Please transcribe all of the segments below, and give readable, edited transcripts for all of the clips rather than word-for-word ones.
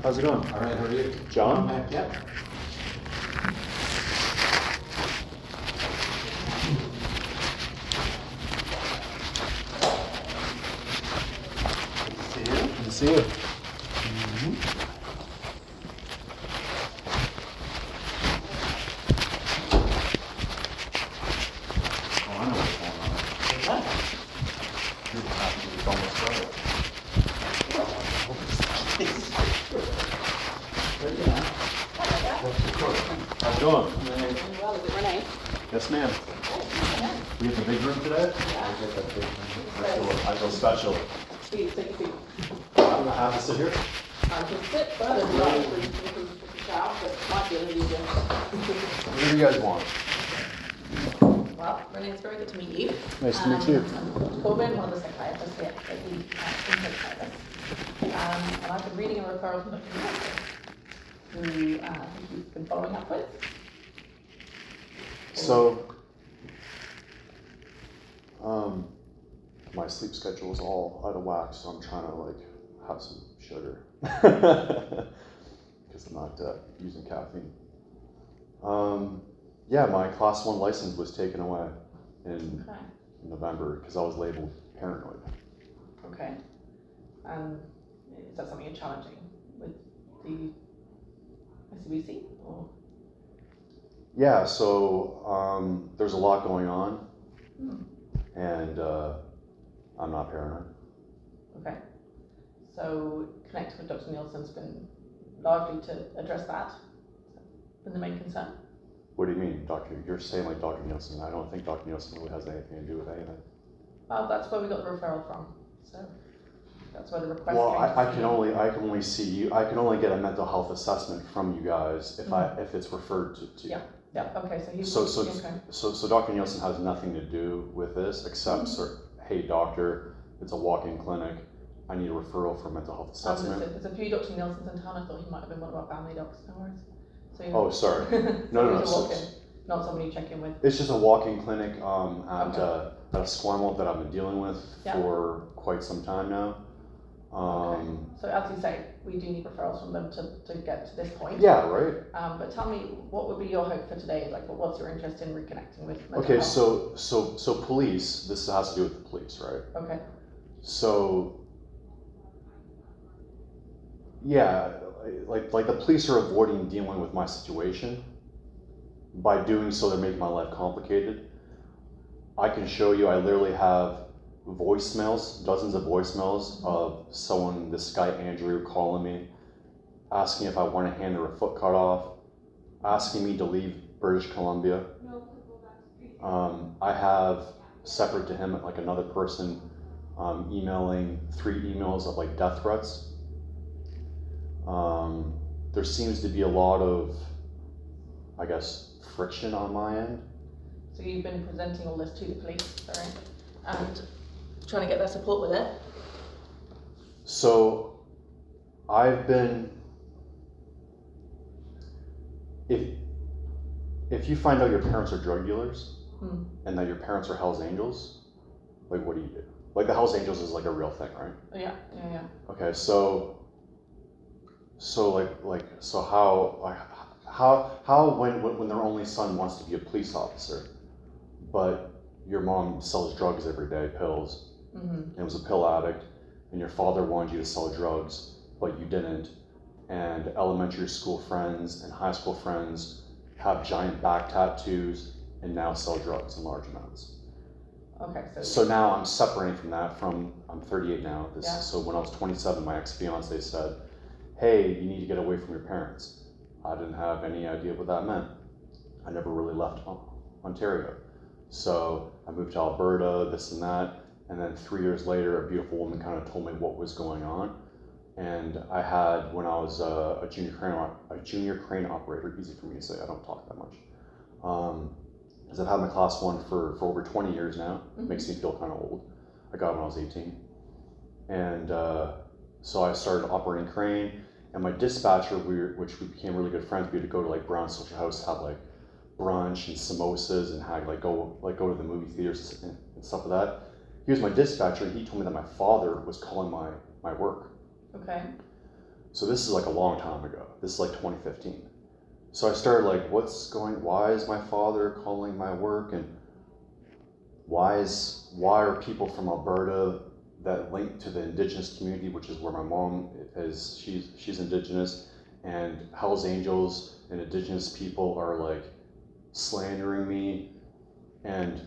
How's it going? All right, how are you? John? Yep. Good to see you. Oh, I know what's going on. What's that? You're happy with almost started. How's it going? Well, is it Renee? Yes, ma'am. Oh, We have the big room today? I feel special. Please, take a seat. I have to sit here? I can sit further if you like, we can shout, but it might be a little easier. What do you guys want? Well, Renee, it's very good to meet you. Nice to meet you. I'm Dr. Corbyn, one of the psychiatrists here at the intake service. And I've been reading a referral from Dr. Corbyn, who you've been following up with. So, my sleep schedule is all out of whack, so I'm trying to have some sugar because I'm not using caffeine. Yeah, my class 1 license was taken away in November because I was labeled paranoid. Okay. Is that something you're challenging with the SCBC or? Yeah, so there's a lot going on, and I'm not paranoid. Okay. So connecting with Dr. Nielsen's been largely to address that. Been the main concern. What do you mean, Doctor? You're saying like Dr. Nielsen? I don't think Dr. Nielsen really has anything to do with anything. Well, that's where we got the referral from. So that's where the request. Well, came I can only see you. I can only get a mental health assessment from you guys if it's referred to. Yeah. Yeah. Okay. So he's So Dr. Nielsen has nothing to do with this except, hey doctor, it's a walk-in clinic. I need a referral for mental health assessment. There's a few Dr. Nielsens in town. I thought he might have been one of our family docs. No worries. So Oh, sorry. so No. he's a walk-in, not somebody you check in with. It's just a walk-in clinic at a Squamble that I've been dealing with for quite some time now. So as you say, we do need referrals from them to get to this point. Yeah, right. But tell me, what would be your hope for today? Like, what's your interest in reconnecting with mental Okay, health? so police. This has to do with the police, right? Okay. So yeah, like the police are avoiding dealing with my situation. By doing so, they're making my life complicated. I can show you. I literally have voicemails, dozens of voicemails of someone, this guy Andrew, calling me, asking if I want a hand or a foot cut off, asking me to leave British Columbia. I have, separate to him, like another person, emailing 3 emails of like death threats. There seems to be a lot of, I guess, friction on my end. So you've been presenting all this to the police, sorry, and trying to get their support with it? So I've been, if you find out your parents are drug dealers and that your parents are Hell's Angels, like what do you do? Like the Hell's Angels is like a real thing, right? Yeah. Okay, so how when their only son wants to be a police officer, but your mom sells drugs every day, pills, and was a pill addict, and your father wanted you to sell drugs, but you didn't, and elementary school friends and high school friends have giant back tattoos and now sell drugs in large amounts. Okay, So now I'm separating from that. I'm 38 now. So when I was 27, my ex-fiance said, hey, you need to get away from your parents. I didn't have any idea what that meant. I never really left Ontario. So I moved to Alberta, this and that. And then 3 years later, a beautiful woman kind of told me what was going on. And I had, when I was a junior crane operator, easy for me to say, I don't talk that much. Because I've had my class 1 for over 20 years now. Makes me feel kind of old. I got it when I was 18. And so I started operating crane. And my dispatcher, which we became really good friends, we had to go to like Brown Social House, have like brunch and samosas, and had go to the movie theaters and stuff like that. He was my dispatcher, and he told me that my father was calling my work. Okay. So this is like a long time ago. This is like 2015. So I started like, why is my father calling my work, and why are people from Alberta that link to the Indigenous community, which is where my mom is, she's Indigenous, and Hells Angels and Indigenous people are like slandering me. And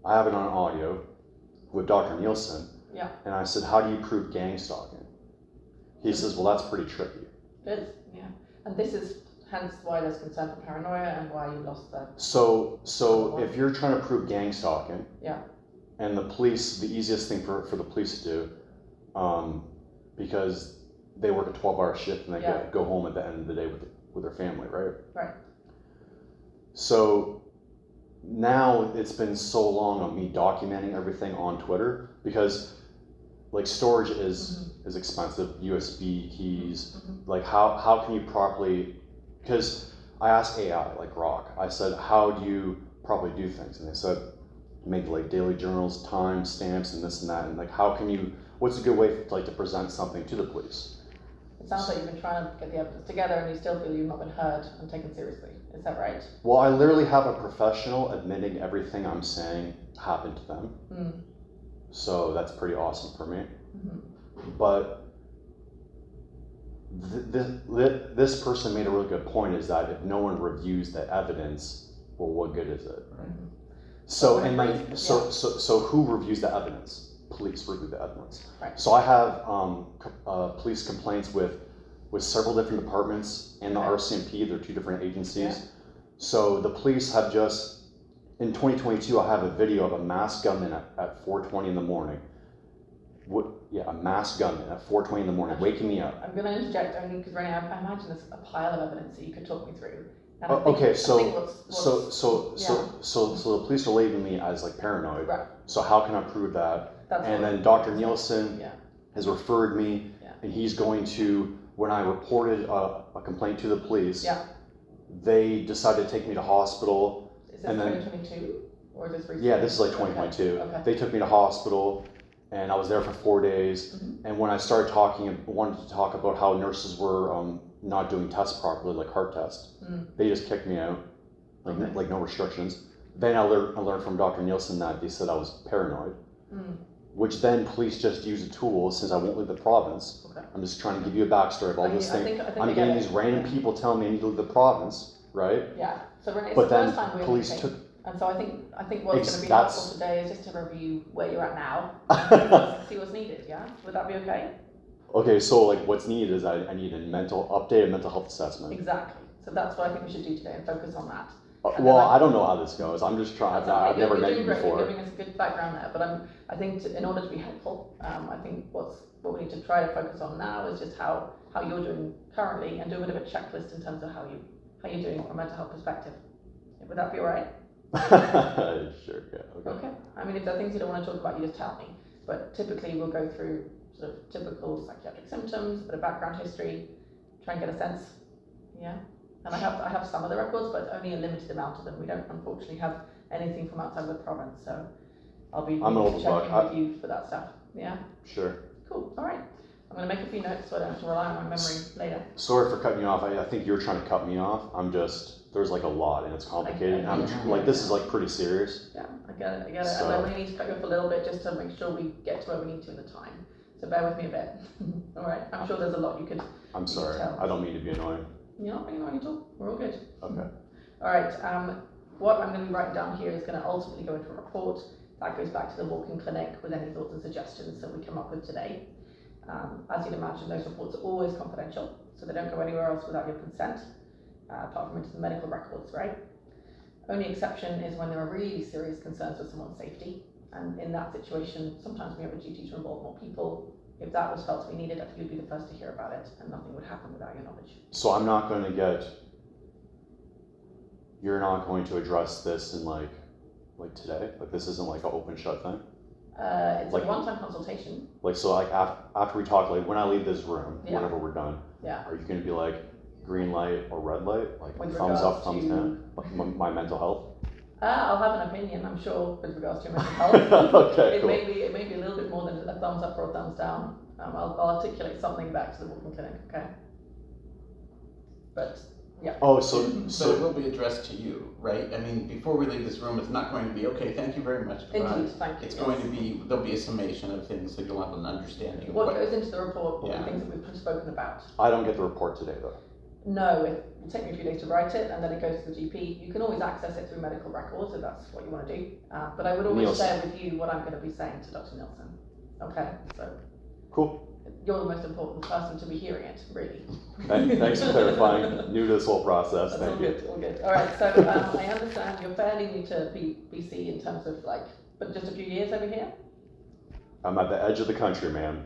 I have it on audio with Dr. Nielsen. Yeah. And I said, how do you prove gang stalking? He says, well, that's pretty tricky. It is, yeah. And this is hence why there's concern for paranoia and why you lost the... So if you're trying to prove gang stalking, yeah, and the police, the easiest thing for the police to do, because they work a 12-hour shift and they go home at the end of the day with their family, right? Right. So now it's been so long of me documenting everything on Twitter, because like storage is expensive, USB keys, like how can you properly, because I asked AI, like Rock, I said, how do you properly do things? And they said, make like daily journals, time stamps, and this and that, and like what's a good way to present something to the police? It sounds like you've been trying to get the evidence together and you still feel you've not been heard and taken seriously. Is that right? Well, I literally have a professional admitting everything I'm saying happened to them. So that's pretty awesome for me. But this person made a really good point, is that if no one reviews the evidence, well, what good is it? Right? So so who reviews the evidence? Police review the evidence. Right. So I have police complaints with several different departments and the RCMP. They're two different agencies. Yeah. So the police have just, in 2022, I have a video of a masked gunman at 4:20 in the morning. A masked gunman at 4:20 in the morning, waking me up. I'm going to interject only because Renee, I imagine there's a pile of evidence that you could talk me through. And So the police are labeling me as like paranoid. Right. So how can I prove that? And then Dr. Nielsen has referred me, and he's going to, when I reported a complaint to the police, they decided to take me to hospital. Is this 2022 or is this recent? Yeah, this is like 2022. Okay. They took me to hospital, and I was there for 4 days. And when I started wanted to talk about how nurses were not doing tests properly, like heart tests, they just kicked me out, like no restrictions. Then I learned from Dr. Nielsen that they said I was paranoid, which then police just use a tool, since I won't leave the province. Okay. I'm just trying to give you a backstory of all this thing. I'm getting these random people telling me I need to leave the province, right? Yeah. So Renee, it's but the then first time we're police meeting. took. And so I think what's going to be helpful today is just to review where you're at now, and see what's needed. Yeah. Would that be okay? Okay, so like what's needed is I need a updated mental health assessment. Exactly. So that's what I think we should do today and focus on that. Well, I don't know how this goes. I'm just trying. I've never met you before. You're giving us a good background there, but I think in order to be helpful, I think what we need to try to focus on now is just how you're doing currently, and do a bit of a checklist in terms of how you're doing from a mental health perspective. Would that be all right? Sure. Yeah. Okay. I mean, if there are things you don't want to talk about, you just tell me. But typically, we'll go through sort of typical psychiatric symptoms, a bit of background history, try and get a sense. Yeah. And I have some of the records, but only a limited amount of them. We don't, unfortunately, have anything from outside of the province, so I'll be checking with you for that stuff. Yeah? Sure. Cool. All right. I'm going to make a few notes so I don't have to rely on my memory later. Sorry for cutting you off. I think you're trying to cut me off. there's like a lot and it's complicated. And I'm like, this is like pretty serious. Yeah, I get it. So, and I really need to cut you off a little bit just to make sure we get to where we need to in the time. So bear with me a bit. All right. I'm sure there's a lot you could. I'm sorry. I don't mean to be annoying. You're not being annoying at all. We're all good. Okay. All right. What I'm going to be writing down here is going to ultimately go into a report that goes back to the walk-in clinic with any thoughts and suggestions that we come up with today. As you'd imagine, those reports are always confidential, so they don't go anywhere else without your consent, apart from into the medical records, right? Only exception is when there are really serious concerns with someone's safety, and in that situation, sometimes we have a duty to involve more people. If that was felt to be needed, I think you'd be the first to hear about it, and nothing would happen without your knowledge. So I'm not going to you're not going to address this in like today? Like this isn't like an open shut thing? It's like a one-time consultation. Like, so like after we talk, like when I leave this room, whenever we're done, are you going to be like green light or red light? Like with thumbs up, thumbs down? Like my mental health? I'll have an opinion, I'm sure, with regards to your mental health. Okay, cool. It may be a little bit more than a thumbs up or a thumbs down. I'll articulate something back to the walk-in clinic, okay? but yeah. Oh, So it so will be addressed to you, right? I mean, before we leave this room, it's not going to be, okay, thank you very much, goodbye. Indeed, thank you. It's going to be, there'll be a summation of things, so you'll have an understanding of What what. goes into the report, what Yeah. the things that we've spoken about. I don't get the report today though. No, it will take me a few days to write it, and then it goes to the GP. You can always access it through medical records if that's what you want to do. But I would always Nielsen. share with you what I'm going to be saying to Dr. Nielsen. Okay, so Cool. you're the most important person to be hearing it, really. Thanks for clarifying. New to this whole process. That's Thank all you. good, all good. All right, so I understand you're fairly new to BC in terms of but just a few years over here. I'm at the edge of the country, man.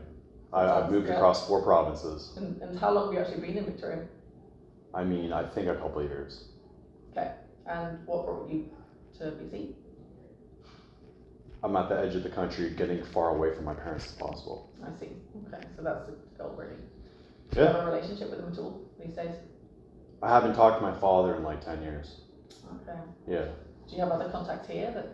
I've moved Yeah. across 4 provinces. And how long have you actually been in Victoria? I mean, I think a couple of years. Okay, and what brought you to BC? I'm at the edge of the country, getting far away from my parents as possible. I see. Okay, so that's the goal, really. Do you Yeah. have a relationship with them at all these days? I haven't talked to my father in like 10 years. Okay. Yeah. Do you have other contacts here that?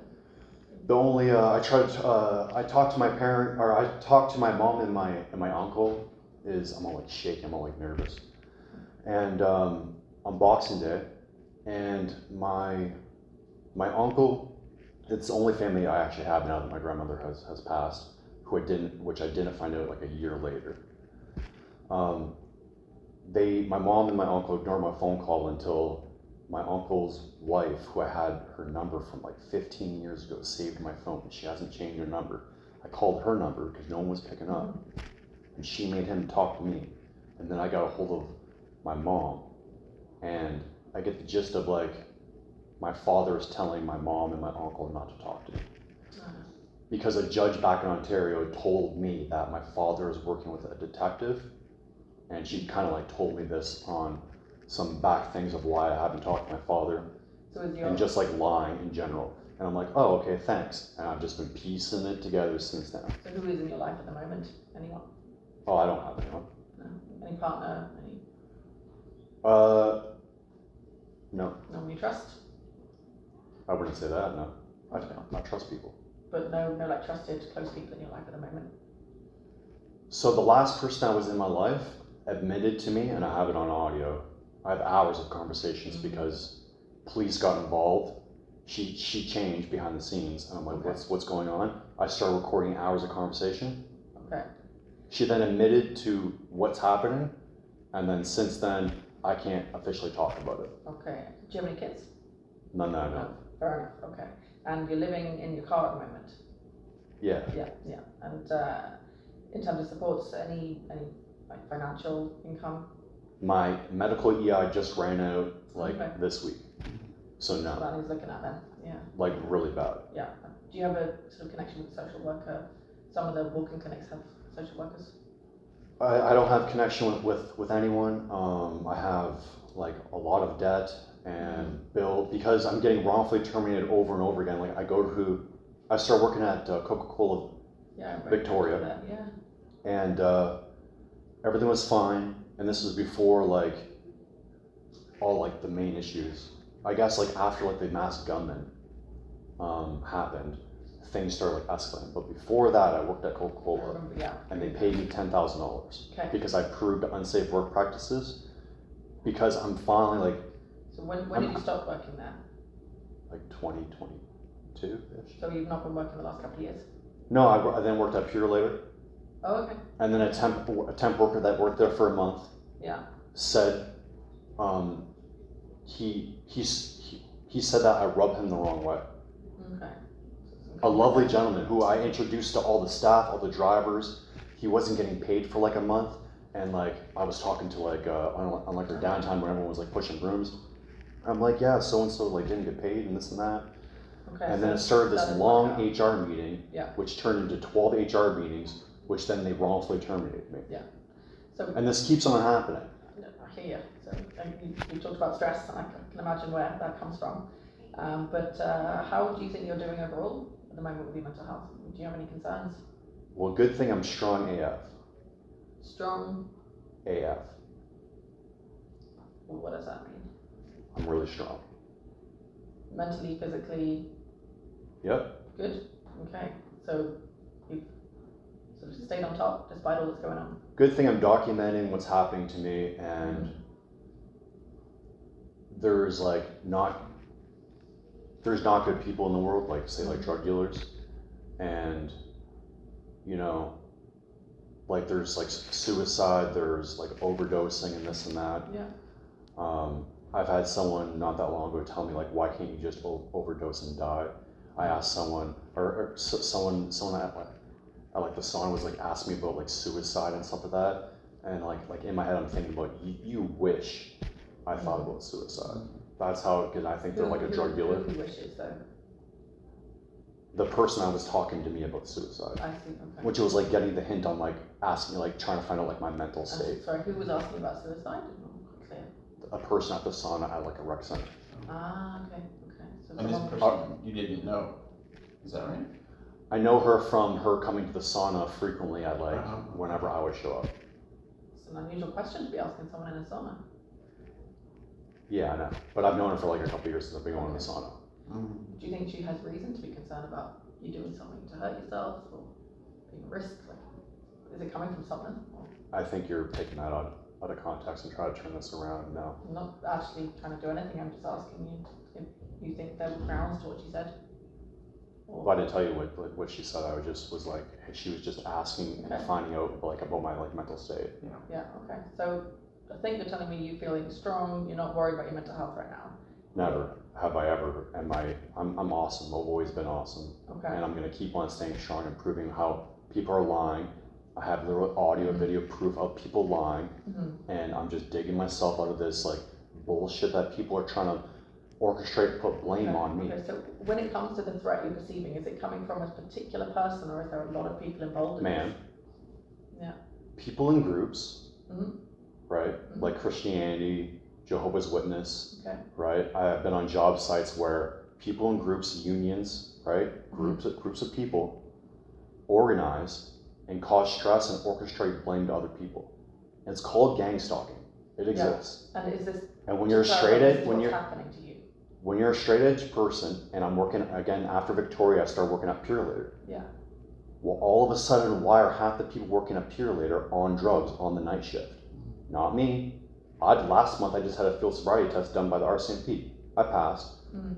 The only I talked to my parent, or I talked to my mom and my uncle. I'm all like shaking, I'm all like nervous. And on Boxing Day, and my uncle, it's the only family I actually have now that my grandmother has passed, which I didn't find out like a year later. My mom and my uncle ignored my phone call until my uncle's wife, who I had her number from like 15 years ago, saved my phone, and she hasn't changed her number. I called her number because no one was picking up, and she made him talk to me. And then I got a hold of my mom, and I get the gist of like, my father is telling my mom and my uncle not to talk to me. Because a judge back in Ontario told me that my father is working with a detective, and she kind of like told me this on some back things of why I haven't talked to my father, So is and just like lying in general. And I'm like, oh, okay, thanks. And I've just been piecing it together since then. So who is in your life at the moment? Anyone? Oh, I don't have anyone. No. Any partner? Any? No, No one you trust? I wouldn't say that, no. I don't trust people. But no like trusted close people in your life at the moment. So the last person that was in my life admitted to me, and I have it on audio. I have hours of conversations because police got involved. She changed behind the scenes, and I'm like, Okay. what's going on? I started recording hours of conversation. Okay. She then admitted to what's happening, and then since then, I can't officially talk about it. Okay. Do you have any kids? None that I know. No. Fair enough. Okay. And you're living in your car at the moment. Yeah. Yeah. And in terms of supports, any like financial income? My medical EI just ran out Okay. this week. So no, That he's looking at then. Yeah. like really bad. Yeah. Do you have a sort of connection with a social worker? Some of the walk-in clinics have social workers. I don't have connection with anyone. I have like a lot of debt and bill because I'm getting wrongfully terminated over and over again. Like I started working at Coca-Cola Yeah. Victoria. That, yeah. and everything was fine. And this was before like all like the main issues. I guess like after like the mass gunman happened, things started like escalating. But before that, I worked at I Coca-Cola, remember, yeah. and they paid me $10,000 Okay. because I proved unsafe work practices. Because I'm finally like So when did you stop working there? 2022-ish. So you've not been working the last couple of years? No, I then worked at Pure later, Oh, okay. and then a temp worker that worked there for a month Yeah. said he said that I rubbed him the wrong way. Okay. A lovely gentleman who I introduced to all the staff, all the drivers. He wasn't getting paid for like a month, and like I was talking to like on like their downtime when everyone was like pushing brooms. I'm like, yeah, so and so like didn't get paid and this and that. Okay. And so then it started this that didn't long work out. HR meeting, Yeah. which turned into 12 HR meetings, which then they wrongfully terminated me. So And this keeps on happening. I hear you. So you talked about stress, and I can imagine where that comes from. But how do you think you're doing overall at the moment with your mental health? Do you have any concerns? Well, good thing I'm strong AF. Strong? AF. Well, what does that mean? I'm really strong. Mentally, physically, Yep. good? Okay. So you've sort of stayed on top despite all that's going on? Good thing I'm documenting what's happening to me, and there's not good people in the world, like say like drug dealers, and there's like suicide, there's like overdosing and this and that. I've had someone not that long ago tell me like, why can't you just overdose and die? I asked someone, someone at like the sauna was like asking me about like suicide and stuff like that, and like in my head I'm thinking about you wish I thought about suicide. That's how, because I think they're like a drug dealer. Who wishes though? The person I was talking to me about suicide. I see, okay. Which was like getting the hint on like asking me, like trying to find out like my mental state. Sorry, who was asking about suicide? Clear. A person at the sauna at like a rec center. Okay. So And this person you didn't know, is that right? I know her from her coming to the sauna frequently at like whenever I would show up. It's an unusual question to be asking someone in a sauna. Yeah, I know. But I've known her for like a couple of years since I've been going to the sauna. Do you think she has reason to be concerned about you doing something to hurt yourself or being a risk? Like, is it coming from something? Or? I think you're taking that out of context and trying to turn this around. No. I'm not actually trying to do anything. I'm just asking you if you think there were grounds to what she said. Well, I didn't tell you what she said. Was like, she was just asking and finding out like about my like mental state. Yeah. Okay. So I think you're telling me you're feeling strong. You're not worried about your mental health right now. Never have I ever. I'm awesome. I've always been awesome. Okay. And I'm gonna keep on staying strong and proving how people are lying. I have little audio, video proof of people lying, and I'm just digging myself out of this like bullshit that people are trying to orchestrate, put blame on me. Okay, so when it comes to the threat you're perceiving, is it coming from a particular person or is there a lot of people involved in this? Yeah. People in groups, right? Like Christianity, Jehovah's Witness, right? I've been on job sites where people in groups, unions, right? Groups of people organize and cause stress and orchestrate blame to other people. And it's called gang stalking. It exists. And is this? And when you're straight edge, happening to you? When you're a straight edge person, and I'm working again after Victoria, I started working at Purelator. Yeah. Well, all of a sudden, why are half the people working at Purelator on drugs on the night shift? Not me. Last month I just had a field sobriety test done by the RCMP. I passed.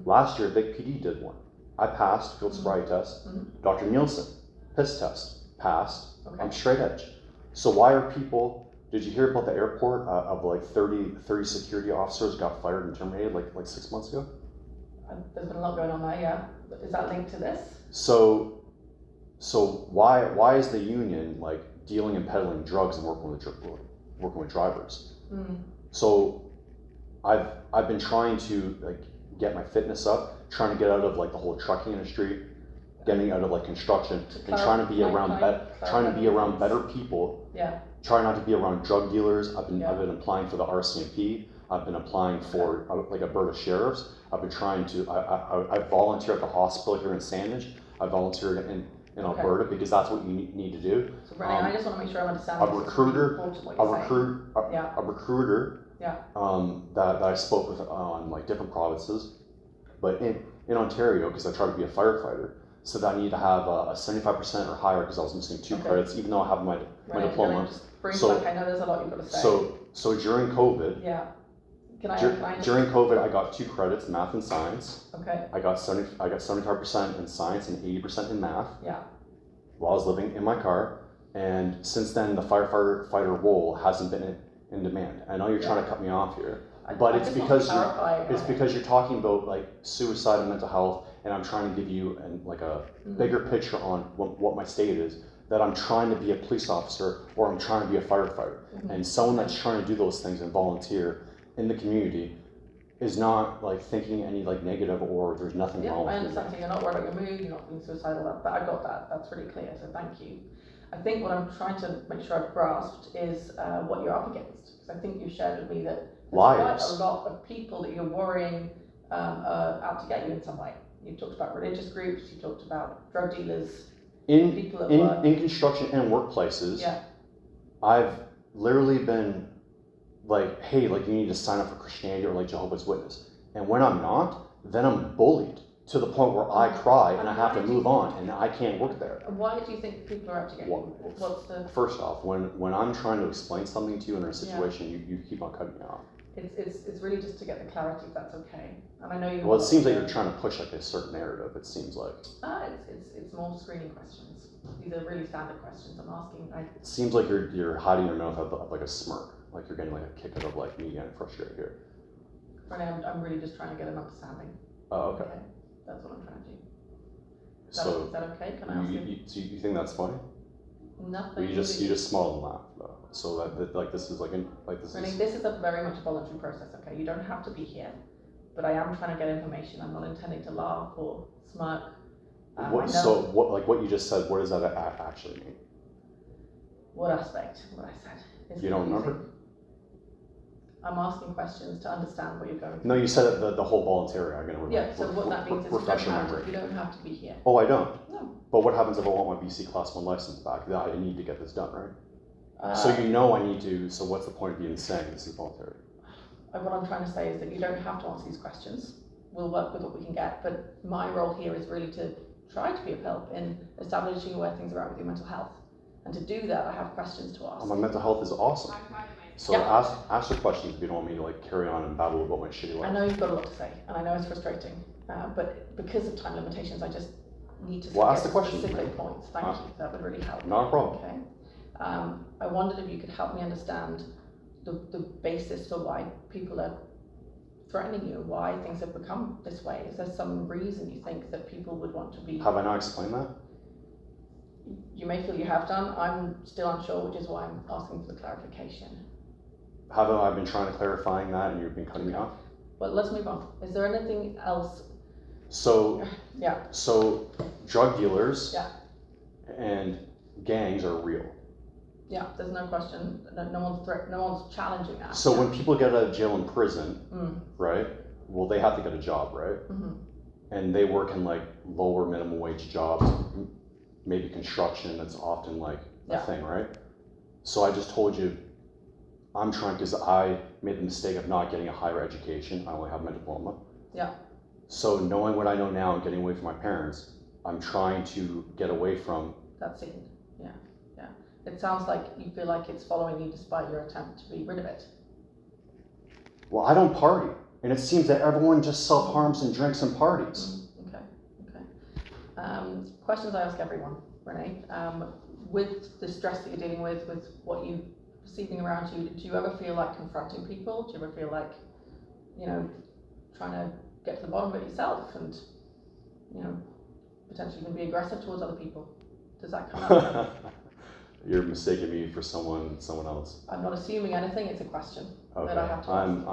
Last year, Vic PD did one. I passed field sobriety test. Dr. Nielsen, his test, passed. I'm straight edge. So why are people? Did you hear about the airport of like 30 security officers got fired and terminated like 6 months ago? There's been a lot going on there, yeah. Is that linked to this? So why is the union like dealing and peddling drugs and working with drivers? So I've been trying to like get my fitness up, trying to get out of like the whole trucking industry, getting out of like construction, and trying to be around better people. Yeah. Try not to be around drug dealers. I've been applying for the RCMP. I've been applying for like Alberta sheriffs. I've been trying to. I volunteer at the hospital here in Sandwich. I volunteered in Alberta because that's what you need to do. So Brennan, I just want to make sure I'm understanding. A recruiter. That I spoke with on like different provinces, but in Ontario, because I tried to be a firefighter, said I need to have a 75% or higher because I was missing 2 credits, even though I have my diploma. So I know there's a lot you've got to say. So during COVID, during COVID, I got 2 credits, math and science. Okay. I got 75% in science and 80% in math. Yeah. While I was living in my car, and since then the firefighter role hasn't been in demand. I know you're trying to cut me off here, but it's because you're talking about like suicide and mental health, and I'm trying to give you like a bigger picture on what my state is. That I'm trying to be a police officer or I'm trying to be a firefighter, and someone that's trying to do those things and volunteer in the community is not like thinking any like negative or there's nothing wrong with it. I understand. So you're not worried about your mood, you're not being suicidal. But I got that. That's really clear. So thank you. I think what I'm trying to make sure I've grasped is what you're up against. Because I think you shared with me that there's quite a lot of people that you're worrying out to get you in some way. You talked about religious groups. You talked about drug dealers. In construction and workplaces, I've literally been like, hey, like you need to sign up for Christianity or like Jehovah's Witness. And when I'm not, then I'm bullied to the point where I cry and I have to move on and I can't work there. Why do you think people are out to get you? What's the... First off, when I'm trying to explain something to you in a situation, you keep on cutting me off. It's really just to get the clarity, if that's okay. And I know you. Well, it seems like you're trying to push like a certain narrative. It seems like. It's more screening questions. These are really standard questions I'm asking. It seems like you're hiding your mouth out like a smirk, like you're getting like a kick out of like me getting frustrated here. Renee, I'm really just trying to get an understanding. Oh, okay. That's what I'm trying to do. Is that okay? Can I ask you? So you think that's funny? Nothing. Well, you just smile and laugh though. So that like this is Renee, this is a very much a voluntary process. Okay, you don't have to be here, but I am trying to get information. I'm not intending to laugh or smirk. What you just said? What does that actually mean? What aspect? What I said. Is You don't confusing. remember? I'm asking questions to understand what you're going through. No, you said it the whole voluntary. I'm gonna Yeah, so what that means is you don't have to be here. Oh, I don't? No. But what happens if I want my BC Class 1 license back? I need to get this done, right? So you know I need to, so what's the point of even saying this is voluntary? What I'm trying to say is that you don't have to answer these questions. We'll work with what we can get, but my role here is really to try to be of help in establishing where things are at with your mental health. And to do that, I have questions to ask. My mental health is awesome. So ask your questions if you don't want me to like carry on and babble about my shitty life. I know you've got a lot to say, and I know it's frustrating, but because of time limitations, I just need to ask the question. Specific points. Thank you. That would really help. Not a problem. Okay. I wondered if you could help me understand the basis for why people are threatening you, why things have become this way. Is there some reason you think that people would want to be? Have I not explained that? You may feel you have done. I'm still unsure, which is why I'm asking for the clarification. Haven't I been trying to clarifying that and you've been cutting me off? Well, let's move on. Is there anything else? So, yeah. So drug dealers and gangs are real. Yeah, there's no question. No one's challenging that. So when people get out of jail and prison, right? Well, they have to get a job, right? Mm-hmm. And they work in like lower minimum wage jobs, maybe construction. That's often like a thing, right? So I just told you, I'm trying because I made the mistake of not getting a higher education. I only have my diploma. Yeah. So knowing what I know now and getting away from my parents, I'm trying to get away from. That's it. Yeah. It sounds like you feel like it's following you despite your attempt to be rid of it. Well, I don't party, and it seems that everyone just self-harms and drinks and parties. Okay. Questions I ask everyone, Renee. With the stress that you're dealing with what you're perceiving around you, do you ever feel like confronting people? Do you ever feel like, trying to get to the bottom of it yourself and, potentially even be aggressive towards other people? Does that come up? You're mistaking me for someone else. I'm not assuming anything. It's a question that I have to ask.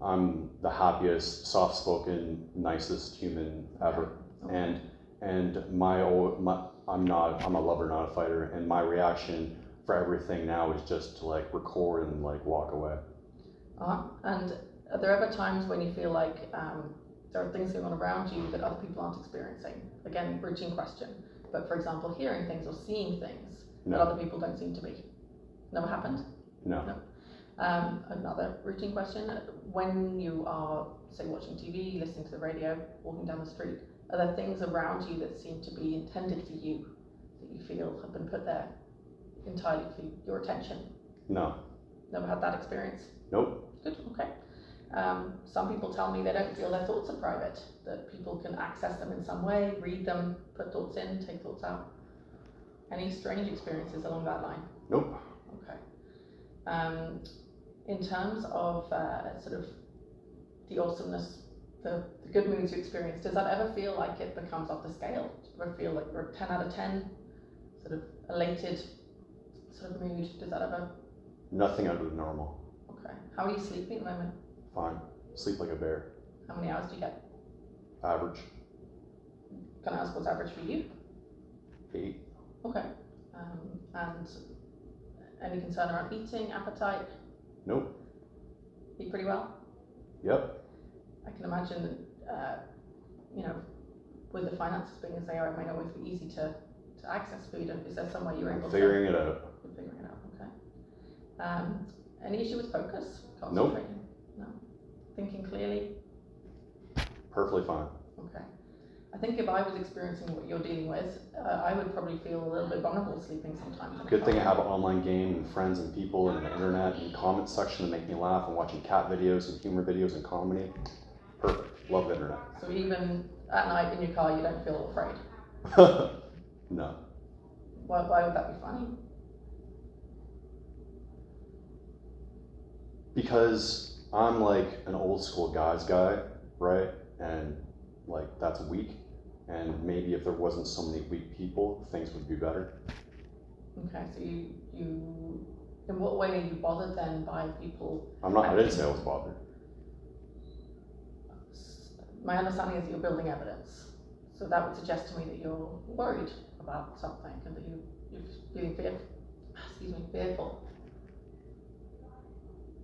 I'm the happiest, soft-spoken, nicest human ever, and I'm a lover, not a fighter, and my reaction for everything now is just to like record and like walk away. And are there ever times when you feel like there are things going on around you that other people aren't experiencing? Again, routine question. But for example, hearing things or seeing things that other people don't seem to be. Never happened? No. Another routine question. When you are, say, watching TV, listening to the radio, walking down the street, are there things around you that seem to be intended for you, that you feel have been put there entirely for your attention? No. Never had that experience? Nope. Good, okay. Some people tell me they don't feel their thoughts are private, that people can access them in some way, read them, put thoughts in, take thoughts out. Any strange experiences along that line? Nope. Okay. In terms of sort of the awesomeness, the good moods you experience, does that ever feel like it becomes off the scale? Do you ever feel like you're 10 out of 10, sort of elated sort of mood? Does that ever? Nothing out of the normal. Okay. How are you sleeping at the moment? Fine. Sleep like a bear. How many hours do you get? Average. Can I ask what's average for you? 8. Okay. And any concern around eating, appetite? Nope. Eat pretty well? Yep. I can imagine that, with the finances being as they are, it may not always be easy to access food. And is there somewhere you're able figuring it out. You're figuring it out, okay. Any issue with focus? Nope. No. Thinking clearly? Perfectly fine. Okay. I think if I was experiencing what you're dealing with, I would probably feel a little bit vulnerable sleeping sometimes. Good thing I have an online game and friends and people and the internet and comment section to make me laugh and watching cat videos and humor videos and comedy. Perfect. Love the internet. So even at night in your car, you don't feel afraid? No. Why would that be funny? Because I'm like an old school guys guy, right? And like that's weak. And maybe if there wasn't so many weak people, things would be better. Okay, so you in what way are you bothered then by people? I didn't say I was bothered. My understanding is that you're building evidence. So that would suggest to me that you're worried about something and that you're feeling fearful.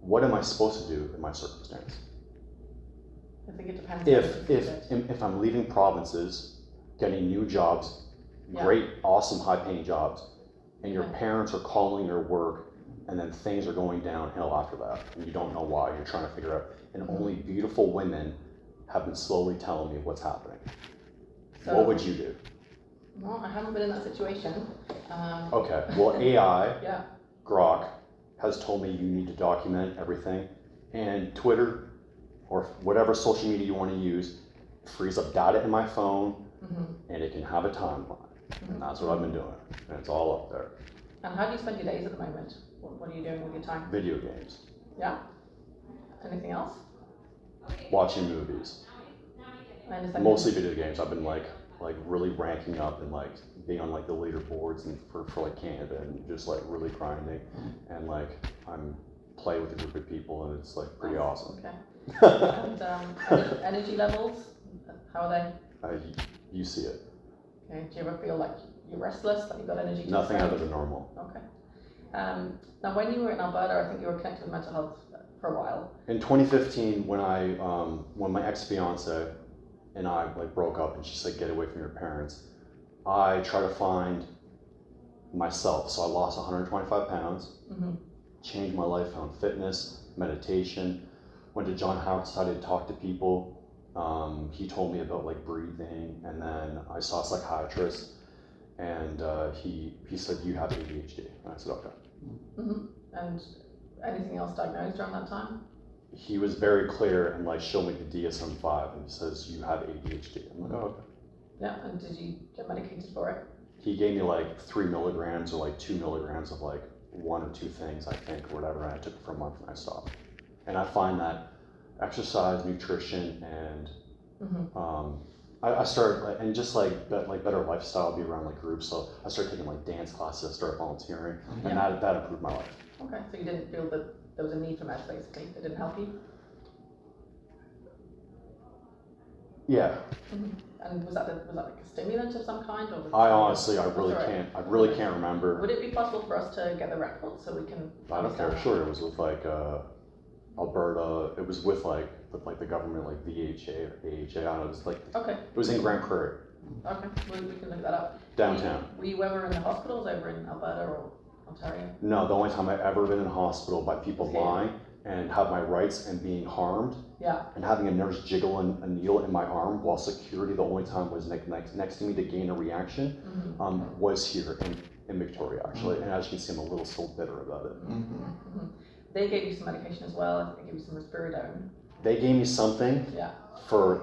What am I supposed to do in my circumstance? I think it depends. If I'm leaving provinces, getting new jobs, great, awesome, high-paying jobs, and your parents are calling your work, and then things are going downhill after that, and you don't know why, you're trying to figure out, and only beautiful women have been slowly telling me what's happening. So, what would you do? Well, I haven't been in that situation. Okay, well AI, yeah. Grok, has told me you need to document everything, and Twitter, or whatever social media you want to use, frees up data in my phone, and it can have a timeline. And that's what I've been doing, and it's all up there. And how do you spend your days at the moment? What are you doing with your time? Video games. Yeah? Anything else? Watching movies. I understand. Mostly video games. I've been like really ranking up and like being on like the leaderboards and for like Canada and just like really grinding, and like I'm play with a group of people and it's like pretty awesome. Okay. And energy levels, how are they? You see it. Okay. Do you ever feel like you're restless, like you've got energy? Nothing other than normal. Okay. Now, when you were in Alberta, I think you were connected with mental health for a while. In 2015, when my ex-fiance and I like broke up, and she said, "Get away from your parents," I tried to find myself. So I lost 125 pounds, changed my life, found fitness, meditation, went to John Howard Society to talk to people. He told me about like breathing, and then I saw a psychiatrist, and he said, "You have ADHD." And I said, "Okay." And anything else diagnosed during that time? He was very clear and like showed me the DSM-5, and he says, "You have ADHD." I'm like, "Oh, okay." Yeah, and did you get medicated for it? He gave me like 3 milligrams or like 2 milligrams of like one or two things, I think, or whatever, and I took it for a month and I stopped. And I find that exercise, nutrition, and I started, and just like better lifestyle, be around like groups. So I started taking like dance classes, I started volunteering, and that improved my life. Okay, so you didn't feel that there was a need for meds, basically. It didn't help you? Yeah. And was that like a stimulant of some kind, or? I really can't remember. Would it be possible for us to get the record so we can? I don't care. Sure, it was with like Alberta. It was with the government, like VHA or AHA. I don't know. It was like It was in Grand Prairie. Okay, we can look that up. Downtown. Were you ever in the hospitals over in Alberta or Ontario? No, the only time I've ever been in hospital by people lying and have my rights and being harmed. Yeah. And having a nurse jiggle a needle in my arm while security, the only time was next to me to gain a reaction, was here in Victoria, actually. And as you can see, I'm a little still bitter about it. They gave you some medication as well. I think they gave you some risperidone. They gave me something. Yeah.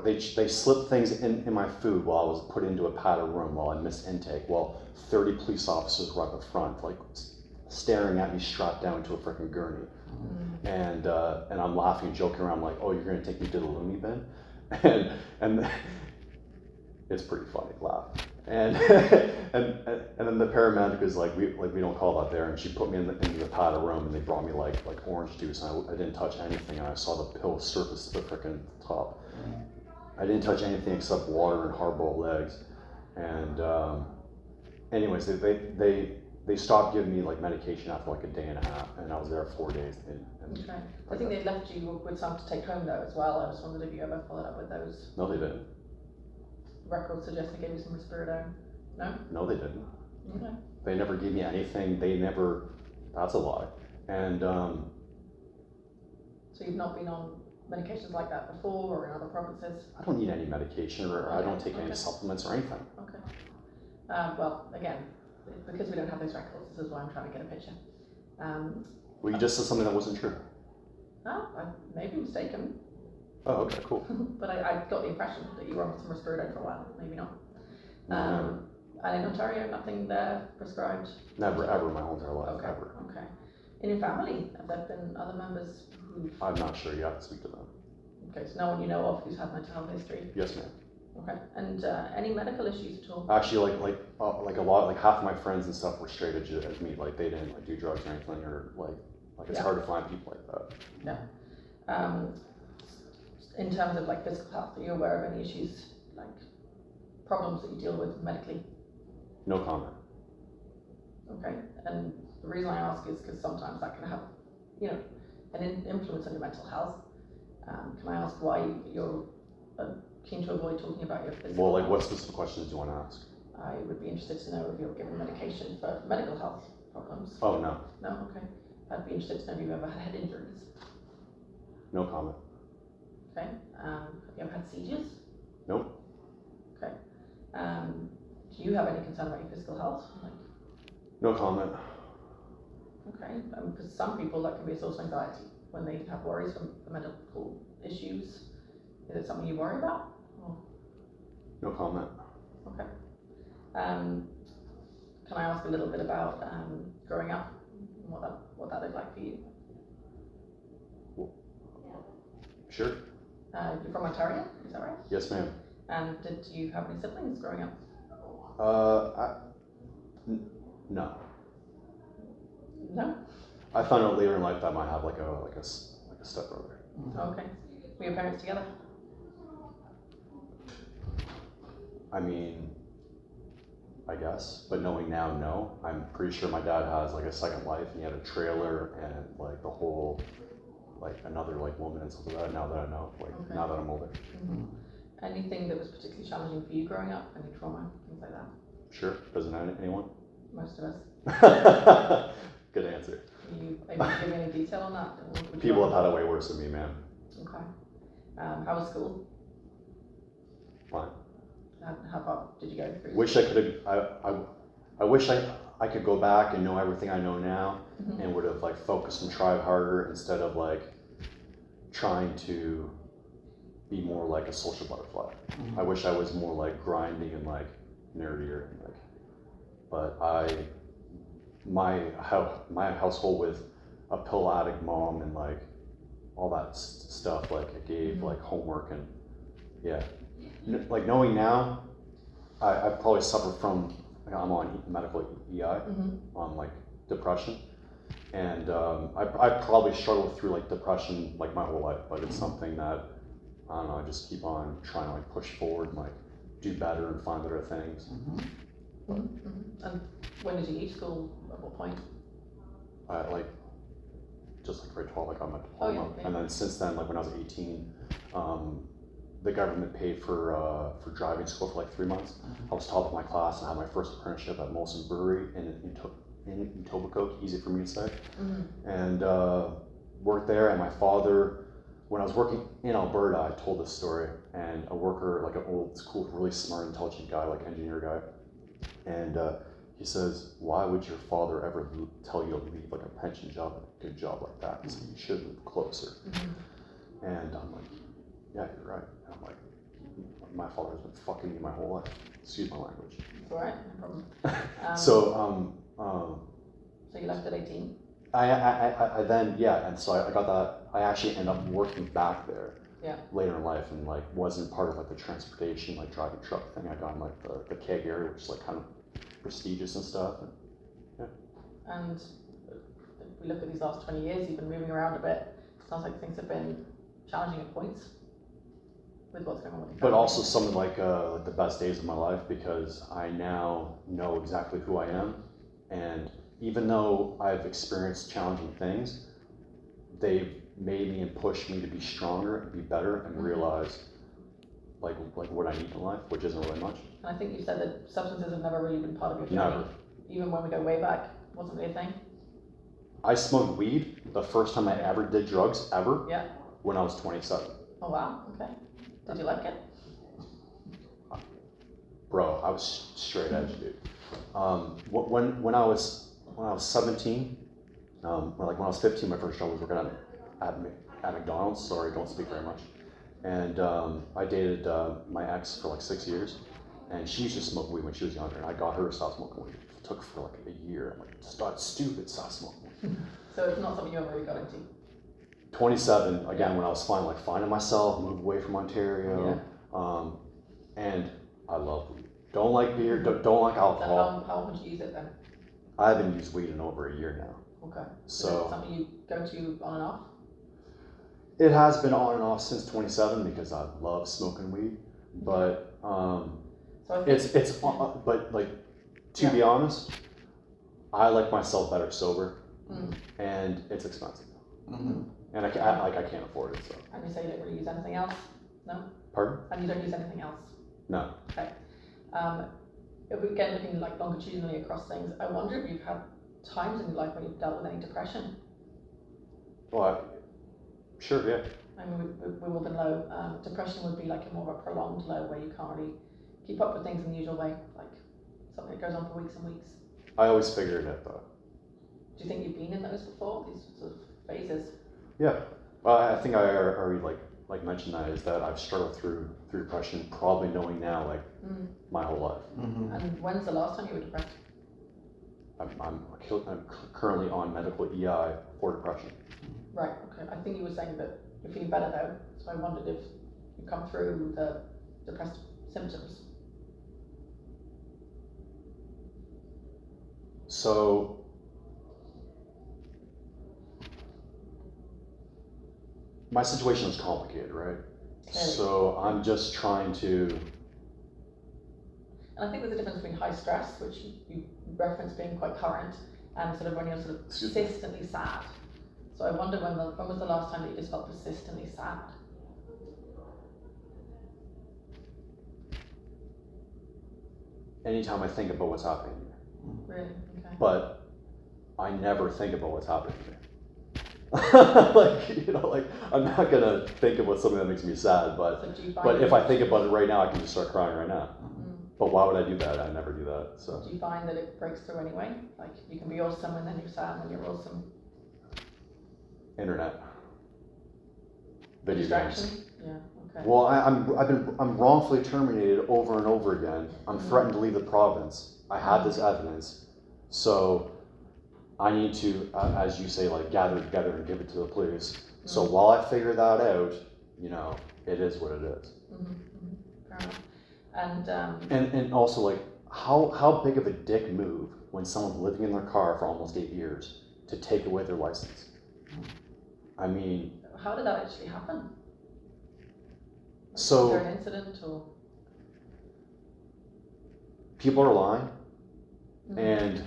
They slipped things in my food while I was put into a padded room while I missed intake, while 30 police officers were at the front, like staring at me strapped down to a freaking gurney. And I'm laughing and joking around, like, "Oh, you're gonna take me to the loony bin?" and it's pretty funny, laugh. And then the paramedic is like, we don't call that there, and she put me into the padded room, and they brought me like orange juice, and I didn't touch anything, and I saw the pill surface the freaking top. I didn't touch anything except water and hard-boiled eggs. And anyways, they stopped giving me like medication after like a day and a half, and I was there 4 days. Okay. I think they left you with some to take home though as well. I just wondered if you ever followed up with those. No, they didn't. Records suggest they gave you some risperidone. No? No, they didn't. Okay. They never gave me anything. That's a lie. And so you've not been on medications like that before or in other provinces? I don't need any medication, or I don't take any supplements or anything. Okay. Well, again, because we don't have those records, this is why I'm trying to get a picture. Well, you just said something that wasn't true. I may be mistaken, Oh, okay, cool. but I got the impression that you were on some risperidone for a while, maybe not. And in Ontario, nothing there prescribed? Never, ever in my whole entire life, Okay, ever. okay. In your family, have there been other members who... I'm not sure, you have to speak to them. Okay, so no one you know of who's had mental health history? Yes, ma'am. Okay, and any medical issues at all? Actually, like a lot, like half of my friends and stuff were straight as me. Like they didn't like do drugs or anything, or like it's hard to find people like that. Yeah. In terms of like physical health, are you aware of any issues, like problems that you deal with medically? No comment. Okay, and the reason I ask is because sometimes that can have, you know, an influence on your mental health. Can I ask why you're keen to avoid talking about your physical Well, like health? what specific questions do you want to ask? I would be interested to know if you're given medication for medical health problems. Oh, no. No? Okay. I'd be interested to know if you've ever had head injuries. No comment. Okay. Have you ever had seizures? Nope. Okay. Do you have any concern about your physical health? Like, No comment. okay. For some people, that can be a source of anxiety when they have worries from medical issues. Is it something you worry about? Or? No comment. Okay. Can I ask a little bit about growing up and what that looked like for you? Sure. You're from Ontario, is that right? Yes, ma'am. And did you have any siblings growing up? No. No? I found out later in life that I might have like a stepbrother. Okay. Were your parents together? I mean, I guess, but knowing now, no. I'm pretty sure my dad has like a second life, and he had a trailer and like the whole, like another like woman and stuff like that. Now that I know, like now that I'm older. Mm-hmm. Anything that was particularly challenging for you growing up? Any trauma, things like that? Sure. Doesn't anyone? Most of us. Good answer. Are you able to give me any detail on that? Or People have had it way worse than me, man. Okay. How was school? Fine. How far did you go through? Wish I could have. I wish I could go back and know everything I know now, and would have like focused and tried harder instead of like trying to be more like a social butterfly. I wish I was more like grinding and like nerdier, and like. But my household with a pill addict mom and like all that stuff, like it gave like homework and yeah. Like knowing now, I probably suffer from, I'm on medical EI, on like depression, and I probably struggled through like depression like my whole life, but it's something that, I don't know, I just keep on trying to like push forward and like do better and find better things. And when did you leave school? At what point? Like, just like grade 12, I got my diploma, and then since then, like when I was 18, the government paid for driving school for like 3 months. I was top of my class and had my first apprenticeship at Molson Brewery in Etobicoke, easy for me to say, and worked there. And my father, when I was working in Alberta, I told this story, and a worker, like an old school, really smart, intelligent guy, like engineer guy, and he says, "Why would your father ever tell you to leave like a pension job, a good job like that? He said, you should move closer." And I'm like, "Yeah, you're right." And I'm like, "My father has been fucking me my whole life." Excuse my language. It's alright, no problem. So you left at 18? I then, yeah, and so I got that. I actually ended up working back there later in life, and like wasn't part of like the transportation, like driving truck thing. I got in like the keg area, which is like kind of prestigious and stuff. And if we look at these last 20 years, you've been moving around a bit. Sounds like things have been challenging at points with what's going on with the But also some of like the best days of my life, because I now know exactly who I am, and even though I've experienced challenging things, they've made me and pushed me to be stronger and be better and realize like what I need in life, which isn't really much. And I think you said that substances have never really been part of your journey. Never. Even when we go way back, wasn't really a thing? I smoked weed the first time I ever did drugs, ever. Yeah. when I was 27. Oh wow, okay. Did you like it? Bro, I was straight edge, dude. When I was 17, or like when I was 15, my first job was working at McDonald's. Sorry, don't speak very much. And I dated my ex for like 6 years, and she used to smoke weed when she was younger, and I got her to stop smoking weed. It took for like a year. I'm like, stop, stupid, stop smoking weed. So it's not something you ever really got into? 27, again, when I was finding myself, moved away from Ontario, and I love weed. Don't like beer, don't like alcohol. So how would you use it then? I haven't used weed in over a year now. Okay. So is it something you go to on and off? It has been on and off since 27 because I love smoking weed, but so but like to be honest, I like myself better sober, and it's expensive, and I can't afford it. So. And you say you don't really use anything else? No. Pardon? And you don't use anything else? No. Okay. If we get looking like longitudinally across things, I wonder if you've had times in your life when you've dealt with any depression. Well, sure, yeah. I mean, we've all been low. Depression would be like a more of a prolonged low where you can't really keep up with things in the usual way, like something that goes on for weeks and weeks. I always figured it though. Do you think you've been in those before, these sort of phases? Yeah. Well, I think I already like mentioned that is that I've struggled through depression, probably knowing now like my whole life. And when's the last time you were depressed? I'm currently on medical EI for depression. Right, okay. I think you were saying that you're feeling better though, so I wondered if you come through the depressed symptoms. So my situation is complicated, right? Clearly. So I'm just trying to. And I think there's a difference between high stress, which you referenced being quite current, and sort of when you're sort of persistently sad. So I wonder when was the last time that you just felt persistently sad? Anytime I think about what's happening to me. Really? Okay. But I never think about what's happening to me. like I'm not gonna think about something that makes me sad, but if I think about it right now, I can just start crying right now. But why would I do that? I never do that. So. Do you find that it breaks through anyway? Like you can be awesome and then you're sad and you're awesome. Internet. Video games. Yeah. Okay. Well, I'm wrongfully terminated over and over again. I'm threatened to leave the province. I have this evidence, so I need to, as you say, like gather it together and give it to the police. So while I figure that out, it is what it is. Fair enough. And also like how big of a dick move when someone's living in their car for almost 8 years to take away their license. I mean, how did that actually happen? So was there an incident or? People are lying, and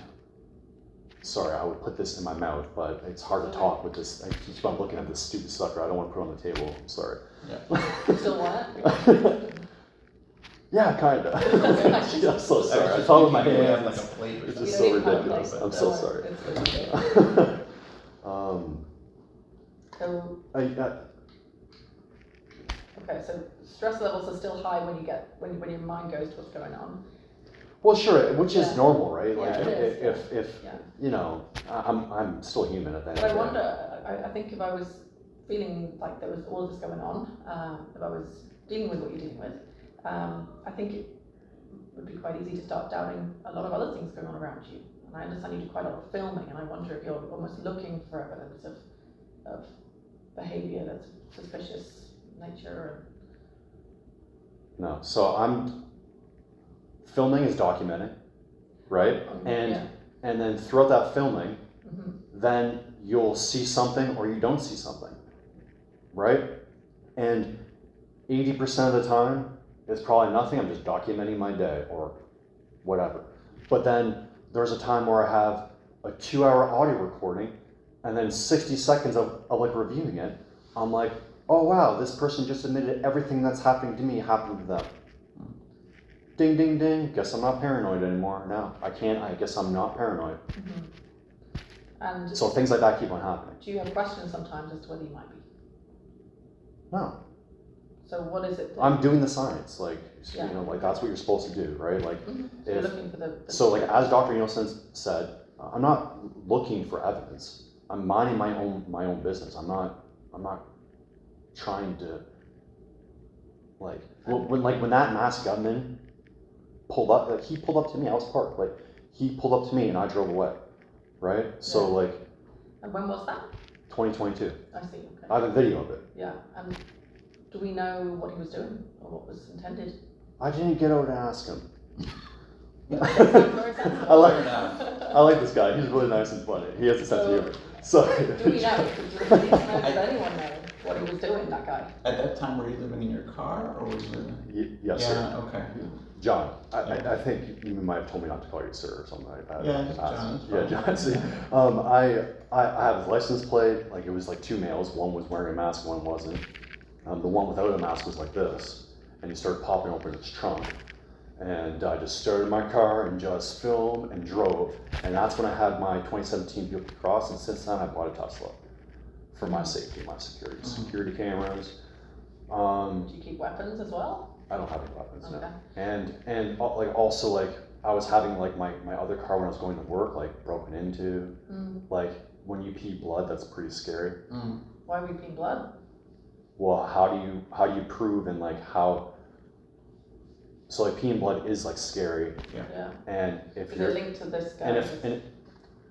sorry, I would put this in my mouth, but it's hard to talk with this. I keep on looking at this stupid sucker. I don't want to put it on the table. I'm sorry. Yeah. You still want it? Yeah, kind of. I'm so sorry. I talk with my hands. Like a plate or it's something. just so ridiculous. I'm so sorry. Okay, so stress levels are still high when your mind goes to what's going on. Well, sure, which is normal, right? Like if I'm still human at that. But I wonder. I think if I was feeling like there was all of this going on, if I was dealing with what you're dealing with, I think it would be quite easy to start doubting a lot of other things going on around you. And I understand you do quite a lot of filming, and I wonder if you're almost looking for evidence of behaviour that's suspicious nature. No, so filming is documenting, right? And then throughout that filming, then you'll see something or you don't see something, right? And 80% of the time, it's probably nothing. I'm just documenting my day or whatever. But then there's a time where I have a 2-hour audio recording, and then 60 seconds of like reviewing it. I'm like, oh wow, this person just admitted everything that's happening to me happened to them. Ding, ding, ding. Guess I'm not paranoid anymore. No, I guess I'm not paranoid. And so things like that keep on happening. Do you have questions sometimes as to whether you might be? No. So what is it? I'm doing the science, like, Yeah. you know, like that's what you're supposed to do, right? Like, So you're looking for the so like as Dr. Nielsen said, I'm not looking for evidence. I'm minding my own business. I'm not trying to like when that masked gunman pulled up, like he pulled up to me. I was parked, like he pulled up to me and I drove away, right? So Yeah. like. And when was that? 2022. I see. Okay. I have a video of it. Yeah. And do we know what he was doing or what was intended? I didn't get out and ask him. I I like this guy. He's really nice and funny. He has a sense of humor. So do we know? Does anyone know what he was doing, that guy? At that time, were you living in your car or were you living? Yes, yeah, sir. Okay. John, I think you might have told me not to call you sir or something like that. Yeah, just John. Yeah, John. See, I have his license plate. Like it was like two males. One was wearing a mask, one wasn't. The one without a mask was like this, and he started popping open his trunk. And I just started my car and just filmed and drove. And that's when I had my 2017 Buick Cross. And since then, I bought a Tesla for my safety, my security. Security cameras. Do you keep weapons as well? I don't have any weapons, Okay. no. And like also like I was having like my other car when I was going to work like broken into. Like when you pee blood, that's pretty scary. Why are we peeing blood? Well, how do you prove and like how? So like peeing blood is like scary. Yeah. And if Is you're it linked to this guy?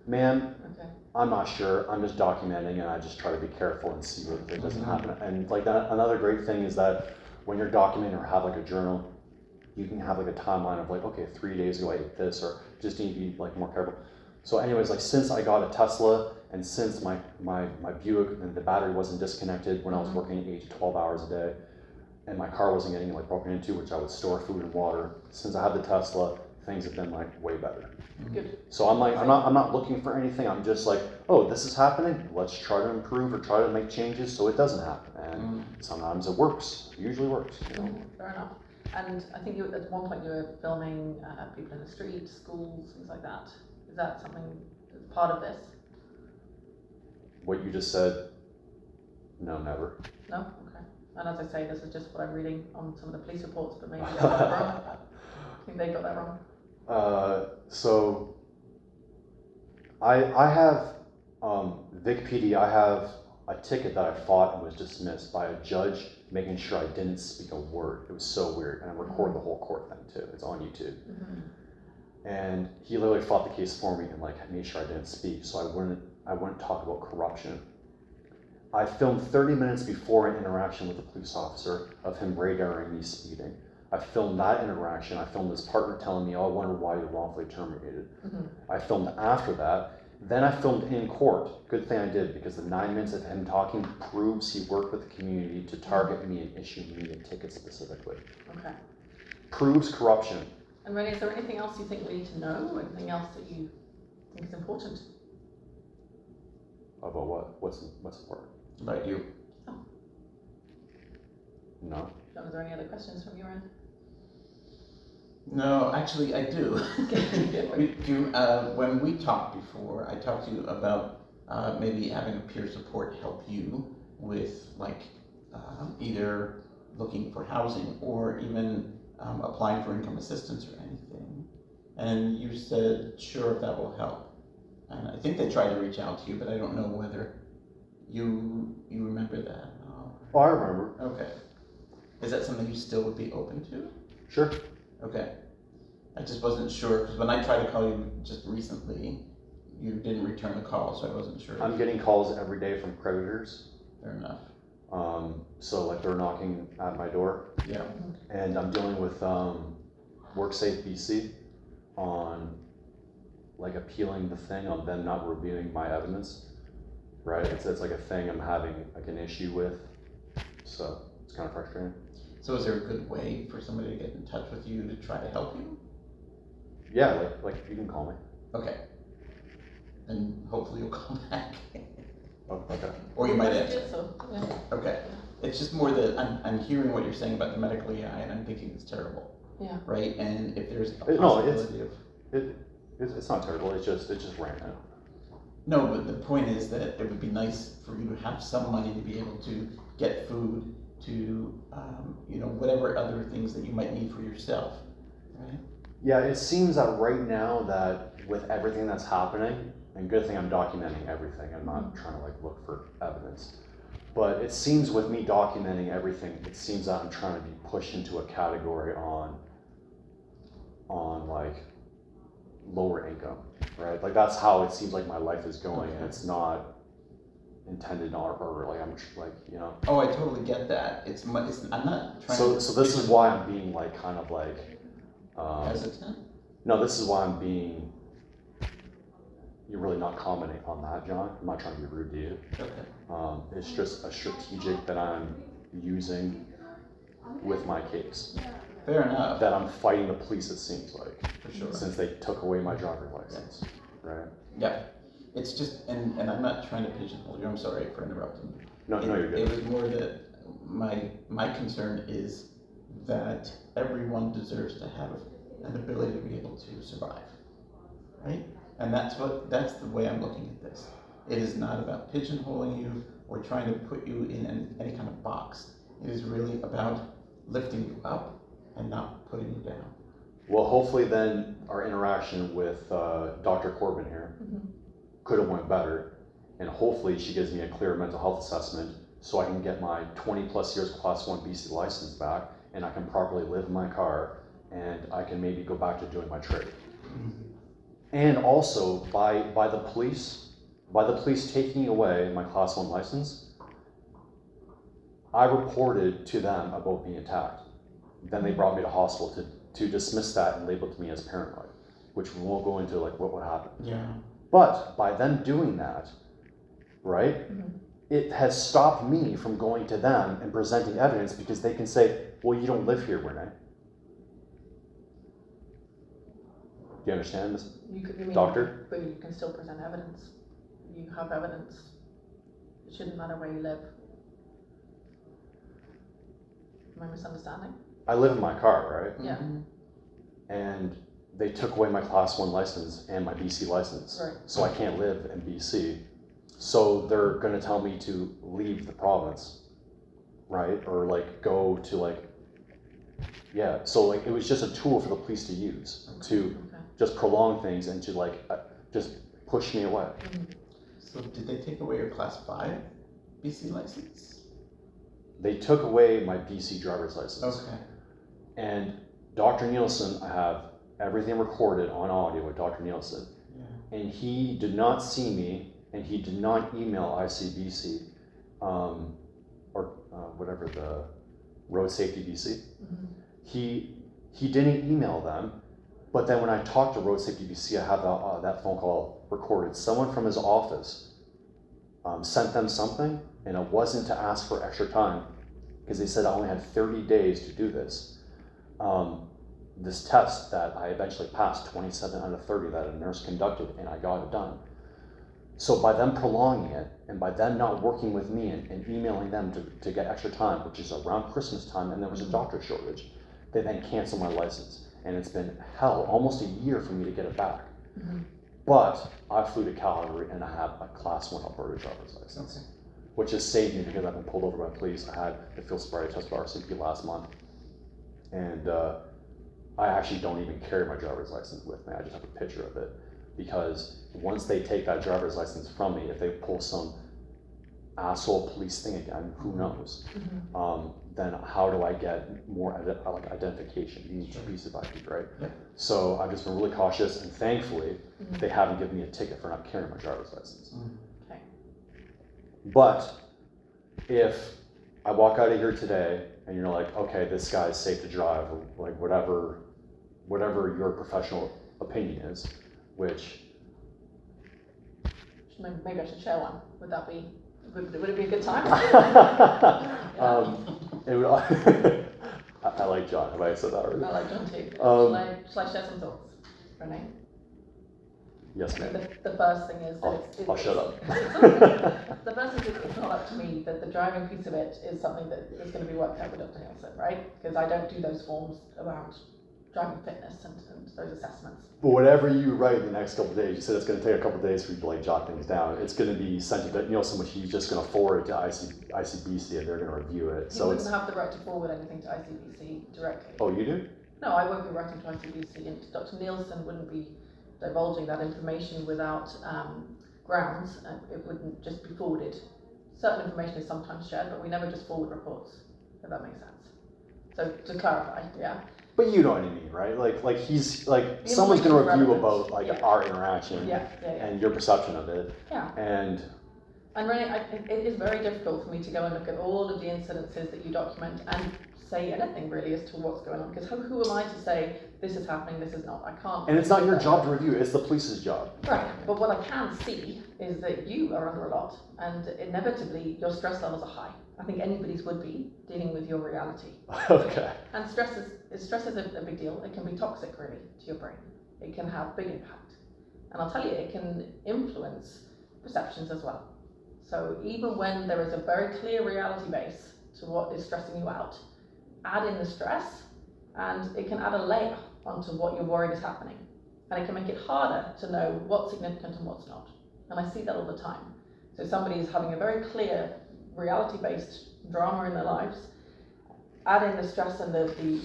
ma'am, Okay. I'm not sure. I'm just documenting, and I just try to be careful and see what it doesn't happen. And like that, another great thing is that when you're documenting or have like a journal, you can have like a timeline of like, okay, 3 days ago I ate this, or just need to be like more careful. So anyways, like since I got a Tesla and since my Buick and the battery wasn't disconnected when I was working 8 to 12 hours a day, and my car wasn't getting like broken into, which I would store food and water. Since I had the Tesla, things have been like way better. Good. So I'm like, I'm not looking for anything. I'm just like, oh, this is happening. Let's try to improve or try to make changes so it doesn't happen. And sometimes it works. It usually works. You know? Fair enough. And I think at one point you were filming people in the street, schools, things like that. Is that something that's part of this? What you just said, no, never. No? Okay. And as I say, this is just what I'm reading on some of the police reports, but maybe they got that wrong. I think they got that wrong. So I have Vic PD. I have a ticket that I fought and was dismissed by a judge, making sure I didn't speak a word. It was so weird, and I record the whole court thing too. It's on YouTube. And he literally fought the case for me and like made sure I didn't speak, so I wouldn't talk about corruption. I filmed 30 minutes before an interaction with a police officer of him radaring me speeding. I filmed that interaction. I filmed his partner telling me, oh, I wonder why you're wrongfully terminated. I filmed after that. Then I filmed in court. Good thing I did, because the 9 minutes of him talking proves he worked with the community to target me and issue me a ticket specifically. Okay. Proves corruption. And Rennie, is there anything else you think we need to know, or anything else that you think is important? About what? What's important? About you. No. Are there any other questions from your end? No, actually, I do. When we talked before, I talked to you about maybe having a peer support help you with like either looking for housing or even applying for income assistance or anything. And you said, sure, if that will help. And I think they tried to reach out to you, but I don't know whether you remember that. Oh, I remember. Okay. Is that something you still would be open to? Sure. Okay. I just wasn't sure, because when I tried to call you just recently, you didn't return the call, so I wasn't sure. I'm getting calls every day from creditors. Fair enough. So like they're knocking at my door. Yeah. And I'm dealing with WorkSafe BC on like appealing the thing on them not reviewing my evidence. Right? It's like a thing I'm having like an issue with. So it's kind of frustrating. So is there a good way for somebody to get in touch with you to try to help you? Yeah, like you can call me. Okay. And hopefully you'll call back. Oh, okay. Or you might Messages, answer. so, yeah. Okay. It's just more that I'm hearing what you're saying about the medical AI, and I'm thinking it's terrible. Yeah. Right? And if there's a No, possibility of... It's not terrible. It's just random. No, but the point is that it would be nice for you to have some money to be able to get food to, whatever other things that you might need for yourself, right? Yeah, it seems that right now that with everything that's happening, and good thing I'm documenting everything, I'm not trying to like look for evidence, but it seems with me documenting everything, it seems that I'm trying to be pushed into a category on like lower income, right? Like that's how it seems like my life is going, and it's not intended or like I'm like, Oh, I totally get that. I'm not trying So to. this is why I'm being like kind of like hesitant? no, this is why I'm being, you're really not commenting on that, John. I'm not trying to be rude to you. Okay. It's just a strategic that I'm using with my case. Fair enough. That I'm fighting the police, it seems like. For sure. Since they took away my driver's license, right? Yeah. It's just, and I'm not trying to pigeonhole you. I'm sorry for interrupting. No, you're good. It was more that my concern is that everyone deserves to have an ability to be able to survive, right? And that's the way I'm looking at this. It is not about pigeonholing you or trying to put you in any kind of box. It is really about lifting you up and not putting you down. Well, hopefully then our interaction with Dr. Corbyn here could have went better, and hopefully she gives me a clear mental health assessment so I can get my 20 plus years Class 1 BC license back, and I can properly live in my car, and I can maybe go back to doing my trade. And also by the police taking away my Class 1 license, I reported to them about being attacked. Then they brought me to hospital to dismiss that and label it to me as paranoid, which we won't go into like what would happen. Yeah. But by them doing that, right, it has stopped me from going to them and presenting evidence because they can say, well, you don't live here, Renee. Do you understand this, doctor? But you can still present evidence. You have evidence. It shouldn't matter where you live. Am I misunderstanding? I live in my car, right? Yeah. And they took away my Class 1 license and my BC license. Right. So I can't live in BC. So they're going to tell me to leave the province, right? Or like go to like, yeah. So like it was just a tool for the police to use to just prolong things and to like just push me away. So did they take away your Class 5 BC license? They took away my BC driver's license. Okay. And Dr. Nielsen, I have everything recorded on audio with Dr. Nielsen. Yeah. And he did not see me, and he did not email ICBC, or whatever the Road Safety BC. He didn't email them, but then when I talked to Road Safety BC, I have that phone call recorded. Someone from his office sent them something, and it wasn't to ask for extra time, because they said I only had 30 days to do this. This test that I eventually passed, 27 out of 30, that a nurse conducted, and I got it done. So by them prolonging it, and by them not working with me and emailing them to get extra time, which is around Christmas time, and there was a doctor shortage, they then canceled my license. And it's been hell, almost a year for me to get it back. But I flew to Calgary and I have a Class 1 Alberta driver's license, which has saved me because I've been pulled over by police. I had the field sobriety test for RCMP last month. And I actually don't even carry my driver's license with me. I just have a picture of it, because once they take that driver's license from me, if they pull some asshole police thing again, who knows? Then how do I get more identification? You need 2 pieces of ID, right? Yeah. So I've just been really cautious, and thankfully they haven't given me a ticket for not carrying my driver's license. Okay. But if I walk out of here today and you're like, okay, this guy's safe to drive, or like whatever your professional opinion is, which maybe I should share one. Would it be a good time? it would. I like John. Have I said that already? I like John too. Shall I share some thoughts, Renee? Yes, ma'am. The first thing is that I'll shut up. The first thing is it's not up to me, that the driving piece of it is something that is going to be worked out with Dr. Nielsen, right? Because I don't do those forms around driving fitness and those assessments. But whatever you write in the next couple of days, you said it's going to take a couple of days for you to like jot things down. It's going to be sent to, so much you're just going to forward it to ICBC and they're going to review it. You wouldn't have the right to forward anything to ICBC directly. Oh, you do? No, I won't be writing to ICBC, and Dr. Nielsen wouldn't be divulging that information without grounds. It wouldn't just be forwarded. Certain information is sometimes shared, but we never just forward reports, if that makes sense. So to clarify, yeah. But you know what I mean, right? Like he's like someone's going to review about like our interaction and your perception of it. Yeah. And really, it is very difficult for me to go and look at all of the incidences that you document and say anything really as to what's going on, because who am I to say this is happening, this is not? I can't. And it's not your job to review, it's the police's job. Right, but what I can see is that you are under a lot, and inevitably your stress levels are high. I think anybody's would be dealing with your reality. Okay. And stress is a big deal. It can be toxic really to your brain. It can have big impact. And I'll tell you, it can influence perceptions as well. So even when there is a very clear reality base to what is stressing you out, add in the stress, and it can add a layer onto what you're worried is happening. And it can make it harder to know what's significant and what's not. And I see that all the time. So somebody is having a very clear reality-based drama in their lives, add in the stress and the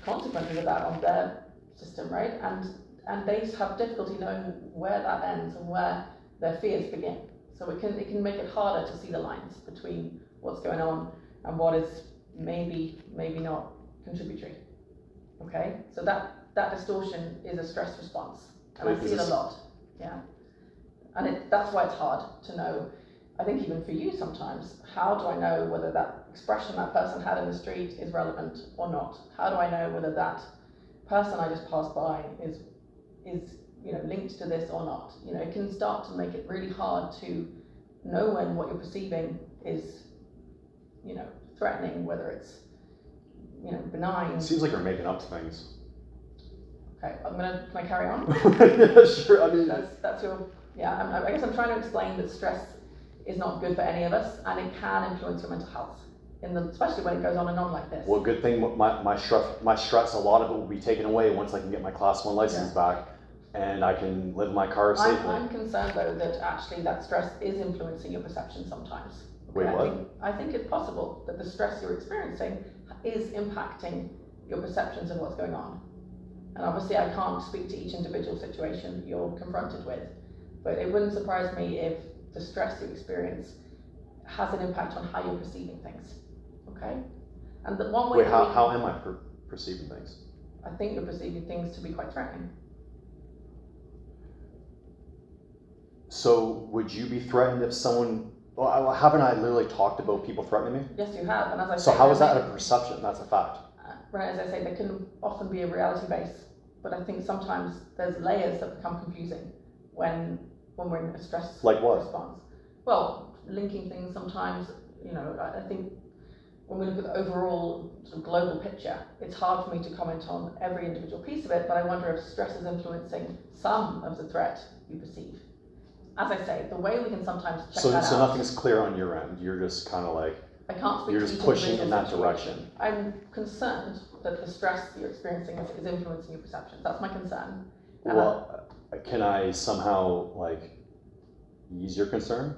consequences of that on their system, right? And they have difficulty knowing where that ends and where their fears begin. So it can make it harder to see the lines between what's going on and what is maybe not contributory. Okay, so that distortion is a stress response, and I see it a lot. Yeah, and that's why it's hard to know. I think even for you sometimes, how do I know whether that expression that person had in the street is relevant or not? How do I know whether that person I just passed by is linked to this or not? It can start to make it really hard to know when what you're perceiving is, threatening, whether it's, benign. It seems like you're making up things. Okay, can I carry on? Yeah, sure, I mean. That's your, I guess I'm trying to explain that stress is not good for any of us, and it can influence your mental health, especially when it goes on and on like this. Well, good thing my stress, a lot of it will be taken away once I can get my Class 1 license back, and I can live my car safely. I'm concerned though that actually that stress is influencing your perception sometimes. Wait, what? I think it's possible that the stress you're experiencing is impacting your perceptions of what's going on. And obviously I can't speak to each individual situation you're confronted with, but it wouldn't surprise me if the stress you experience has an impact on how you're perceiving things. Okay? And the one way. Wait, how am I perceiving things? I think you're perceiving things to be quite threatening. So would you be threatened if someone? Well, haven't I literally talked about people threatening me? Yes, you have. And as I so how is that a perception? That's a fact. Right, as I say, there can often be a reality base, but I think sometimes there's layers that become confusing when we're in a stress response. Well, linking things sometimes, I think when we look at the overall sort of global picture, it's hard for me to comment on every individual piece of it, but I wonder if stress is influencing some of the threat you perceive. As I say, the way we can sometimes check that out. So nothing's clear on your end. You're just kind of like. I can't speak you're to just each pushing in individual that situation. direction. I'm concerned that the stress you're experiencing is influencing your perceptions. That's my concern. Well, can I somehow ease your concern?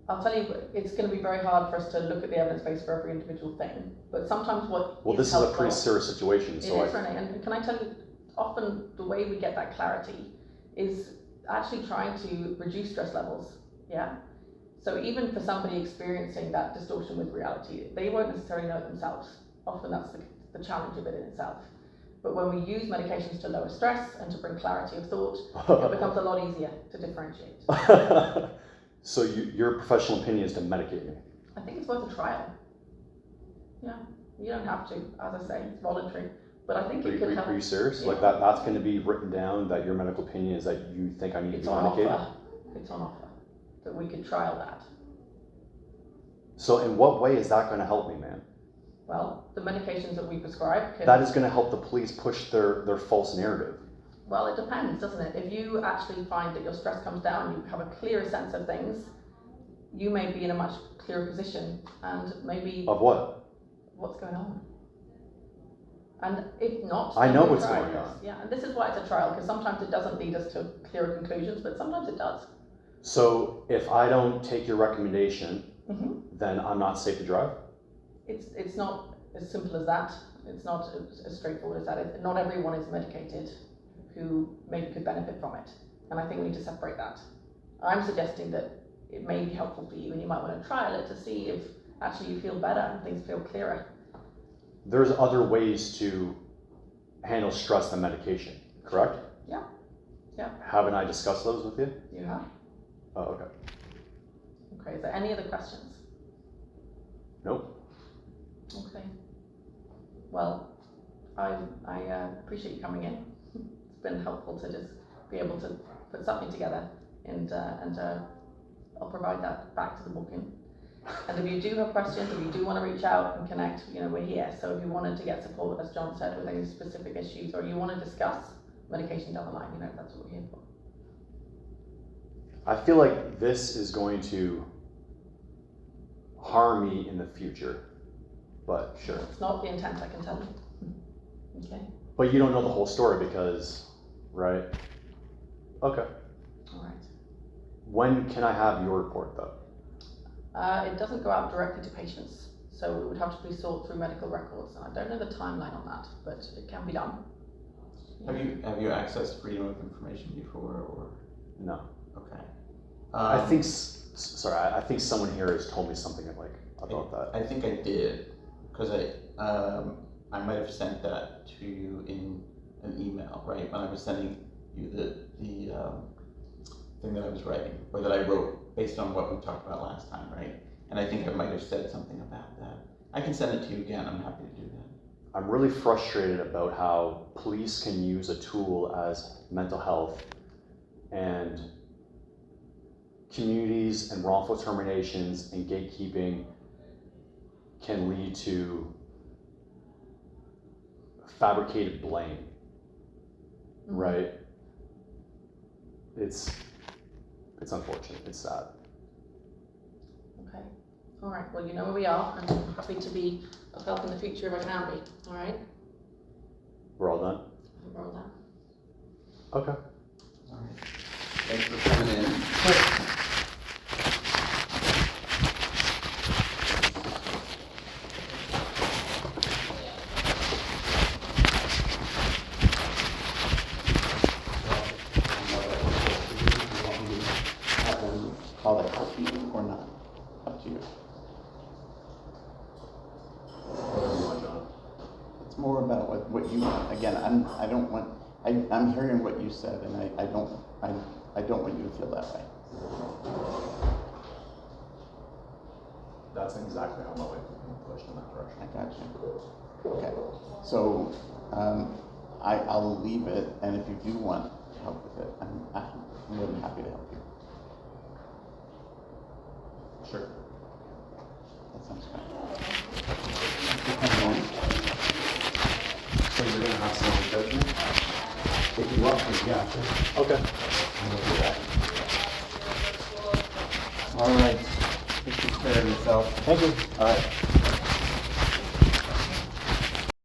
I'll tell you, it's going to be very hard for us to look at the evidence base for every individual thing. But sometimes this is a pretty serious situation. So it is, Renee. And can I tell you, often the way we get that clarity is actually trying to reduce stress levels. Yeah. So even for somebody experiencing that distortion with reality, they won't necessarily know it themselves. Often that's the challenge of it in itself. But when we use medications to lower stress and to bring clarity of thought, it becomes a lot easier to differentiate. So your professional opinion is to medicate me? I think it's worth a trial. Yeah, you don't have to, as I say, it's voluntary. But I think it could help. Are you serious? Yeah. That's going to be written down, that your medical opinion is that you think I need to be medicated? It's on offer. That we could trial that. So in what way is that going to help me, man? Well, the medications that we prescribe that is going to help the police push their false narrative. Well, it depends, doesn't it? If you actually find that your stress comes down, you have a clearer sense of things, you may be in a much clearer position, and maybe... Of what? What's going on. And if not, I then know we'll what's try going this. on. Yeah, and this is why it's a trial, because sometimes it doesn't lead us to clearer conclusions, but sometimes it does. So if I don't take your recommendation, then I'm not safe to drive? It's not as simple as that. It's not as straightforward as that. Not everyone is medicated who maybe could benefit from it. And I think we need to separate that. I'm suggesting that it may be helpful for you and you might want to trial it to see if actually you feel better and things feel clearer. There's other ways to handle stress than medication, correct? Yeah. Yeah. Haven't I discussed those with you? You have? Oh, okay. Okay, is there any other questions? Nope. Okay. Well, I appreciate you coming in. It's been helpful to just be able to put something together and I'll provide that back to the booking. And if you do have questions, if you do want to reach out and connect, we're here. So if you wanted to get support, as John said, with any specific issues, or you want to discuss medication down the line, that's what we're here for. I feel like this is going to harm me in the future, but sure. It's not the intent, I can tell you. Okay. But you don't know the whole story because, right? Okay. All right. When can I have your report though? It doesn't go out directly to patients, so it would have to be sought through medical records. And I don't know the timeline on that, but it can be done. Have you accessed freedom of information before, or? No. Okay. I think someone here has told me something about that. I think I did, because I might have sent that to you in an email, right? When I was sending you the thing that I was writing, or that I wrote based on what we talked about last time, right? And I think I might have said something about that. I can send it to you again. I'm happy to do that. I'm really frustrated about how police can use a tool as mental health, and communities and wrongful terminations and gatekeeping can lead to fabricated blame, right? It's unfortunate, it's sad. Okay. All right, well, you know where we are, and I'm happy to be of help in the future if I can be. All right? We're all done? I think we're all done. Okay. All right. Thanks for coming in. Call that help you or not? Up to you. It's more about what you want. Again, I'm hearing what you said, and I don't want you to feel that way. That's exactly how my life is being pushed in that direction. I got you. Okay. So I'll leave it, and if you do want help with it, I'm more than happy to help you. Sure. That sounds fine. So you're gonna have someone judge me? If you want to, yeah, sure. Okay. All right. Take care of yourself. Thank you. All right.